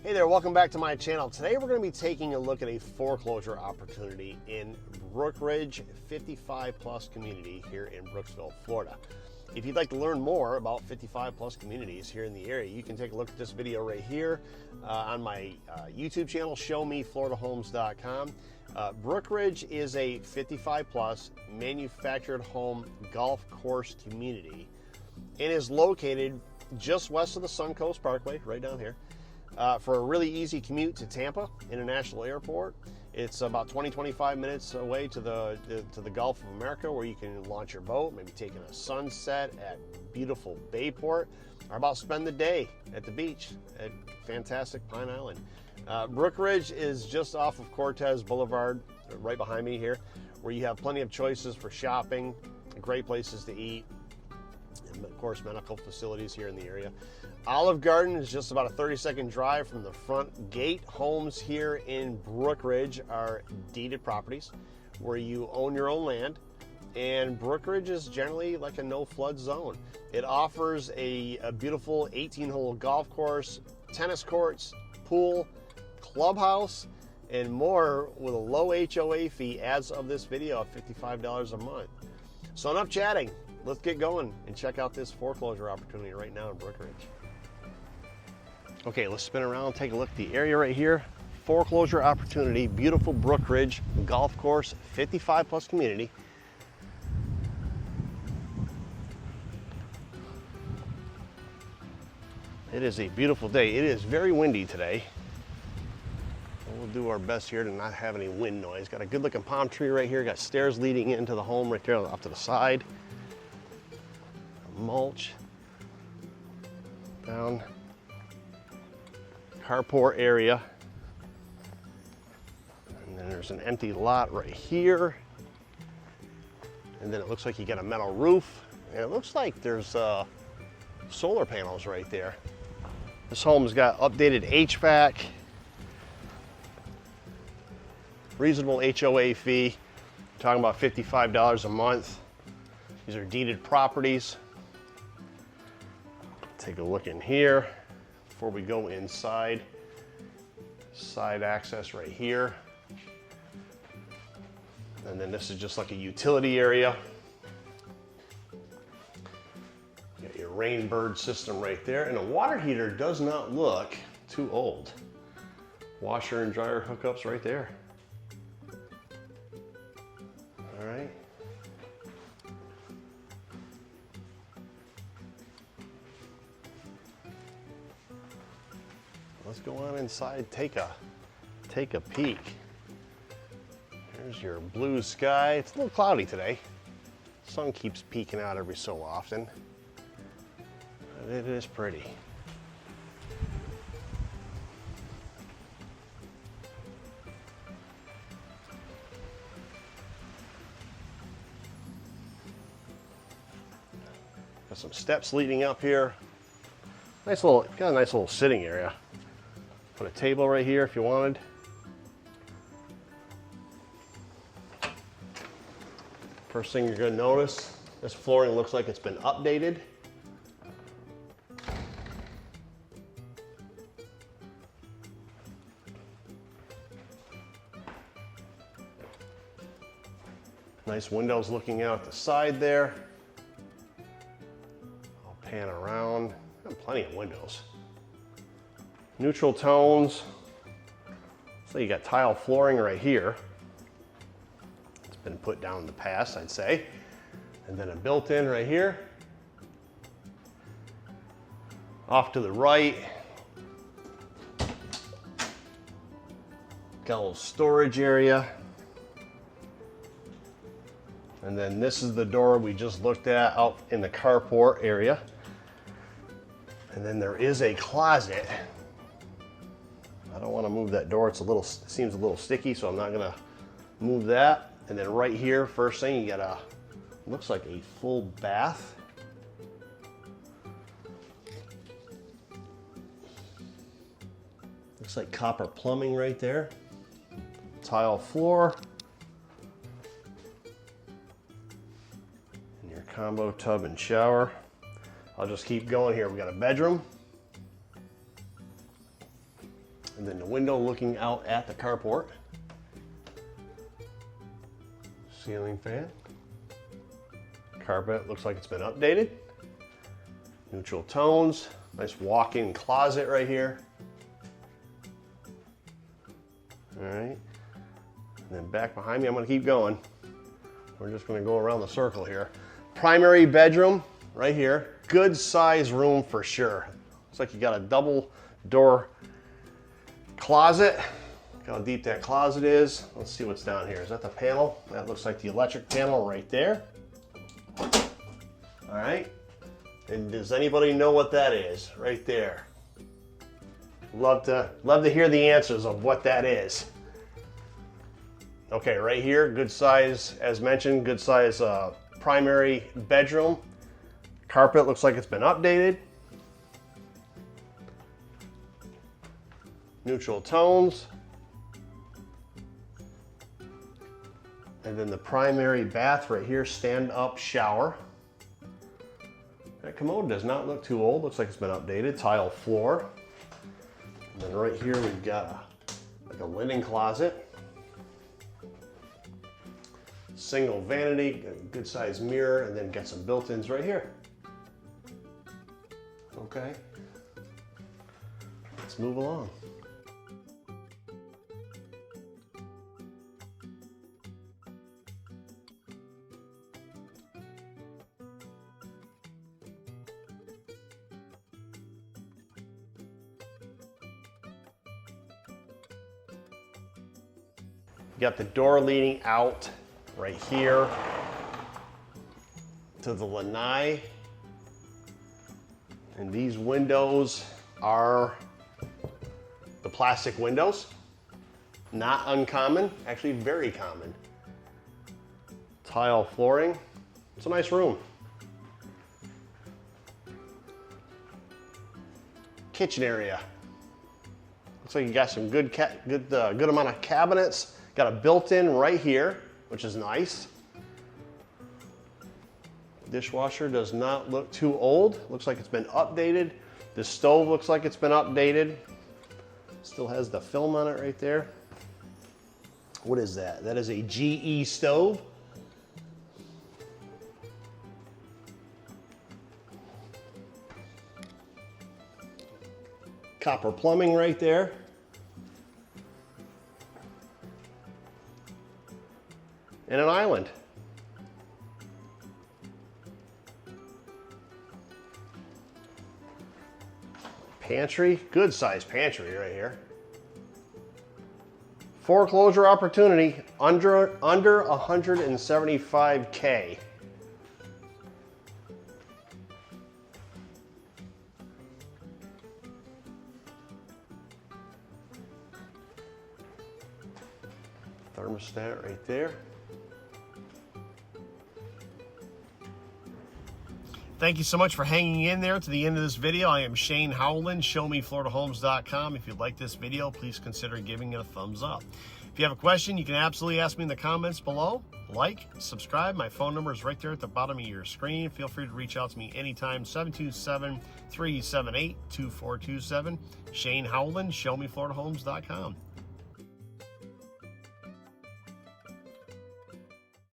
Hey there, welcome back to my channel. Today we're going to be taking a look at a foreclosure opportunity in Brookridge 55 plus community here in Brooksville, Florida. If you'd like to learn more about 55 plus communities here in the area, you can take a look at this video right here on my YouTube channel, showmefloridahomes.com. Brookridge is a 55 plus manufactured home golf course community and is located just west of the Suncoast Parkway, right down here. For a really easy commute to Tampa International Airport. It's about 20-25 minutes away to the Gulf of America, where you can launch your boat, maybe taking a sunset at beautiful Bayport, or about spend the day at the beach at fantastic Pine Island. Brookridge is just off of Cortez Boulevard, right behind me here, where you have plenty of choices for shopping, great places to eat, and of course medical facilities here in the area. Olive Garden is just about a 30-second drive from the front gate. Homes here in Brookridge are deeded properties where you own your own land, and Brookridge is generally like a no-flood zone. It offers a beautiful 18-hole golf course, tennis courts, pool, clubhouse, and more with a low HOA fee as of this video of $55 a month. So enough chatting. Let's get going and check out this foreclosure opportunity right now in Brookridge. Okay, let's spin around and take a look at the area right here. Foreclosure opportunity, beautiful Brookridge golf course, 55 plus community. It is a beautiful day. It is very windy today. We'll do our best here to not have any wind noise. Got a good looking palm tree right here. Got stairs leading into the home right there off to the side. Mulch down. Carport area, and then there's an empty lot right here, and then it looks like you got a metal roof, and it looks like there's solar panels right there. This home's got updated HVAC, reasonable HOA fee, talking about $55 a month. These are deeded properties. Take a look in here before we go inside. Side access right here. And then this is just like a utility area. You got your rain bird system right there, and a water heater does not look too old. Washer and dryer hookups right there. All right. Let's go on inside, take a peek. Here's your blue sky. It's a little cloudy today. Sun keeps peeking out every so often, but it is pretty. Got some steps leading up here. Got a nice little sitting area. Put a table right here if you wanted. First thing you're going to notice, this flooring looks like it's been updated. Nice windows looking out the side there. I'll pan around. Plenty of windows. Neutral tones. So you got tile flooring right here. It's been put down in the past, I'd say. And then a built-in right here. Off to the right, got a little storage area. And then this is the door we just looked at out in the carport area. And then there is a closet. I don't want to move that door. It seems a little sticky, so I'm not going to move that. And then right here, first thing, you got looks like a full bath. Looks like copper plumbing right there. Tile floor. And your combo tub and shower. I'll just keep going here. We got a bedroom. And then the window looking out at the carport. Ceiling fan. Carpet looks like it's been updated. Neutral tones. Nice walk-in closet right here. All right. And then back behind me, I'm gonna keep going. We're just gonna go around the circle here. Primary bedroom right here. Good size room for sure. Looks like you got a double door closet. Look how deep that closet is. Let's see what's down here. Is that the panel? That looks like the electric panel right there. All right. And does anybody know what that is right there? Love to hear the answers of what that is. Okay, right here, good size, as mentioned, good size primary bedroom. Carpet looks like it's been updated. Neutral tones. And then the primary bath right here, stand-up shower. That commode does not look too old. Looks like it's been updated. Tile floor. And then right here we've got like a linen closet. Single vanity, good size mirror, and then got some built-ins right here. Okay. Let's move along. You got the door leading out right here to the lanai. And these windows are the plastic windows. Not uncommon, actually very common. Tile flooring. It's a nice room. Kitchen area. Looks like you got some good amount of cabinets. Got a built-in right here, which is nice. Dishwasher does not look too old. Looks like it's been updated. The stove looks like it's been updated. Still has the film on it right there. What is that? That is a GE stove. Copper plumbing right there. And an island. Pantry, good sized pantry right here. Foreclosure opportunity under 175K. Thermostat right there. Thank you so much for hanging in there to the end of this video. I am Shayne Howland, showmefloridahomes.com. If you like this video, please consider giving it a thumbs up. If you have a question, you can absolutely ask me in the comments below. Like, subscribe. My phone number is right there at the bottom of your screen. Feel free to reach out to me anytime, 727-378-2427. Shayne Howland, showmefloridahomes.com.